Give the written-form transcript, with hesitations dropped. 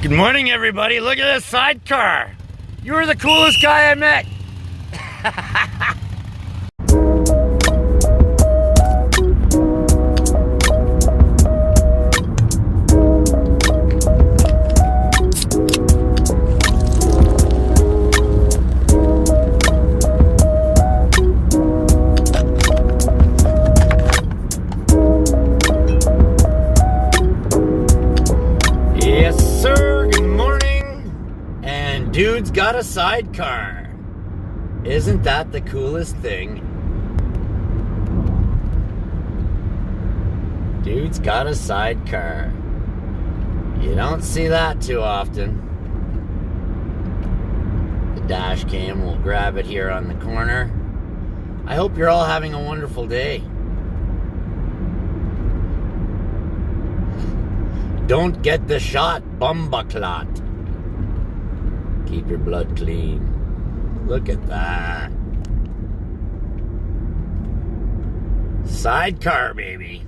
Good morning, everybody. Look at this sidecar. You were the coolest guy I met. Yes, sir. Good morning. And dude's got a sidecar. Isn't that the coolest thing? Dude's got a sidecar. You don't see that too often. The dash cam will grab it here on the corner. I hope you're all having a wonderful day. Don't get the shot, bumbaclot. Keep your blood clean. Look at that. Sidecar, baby.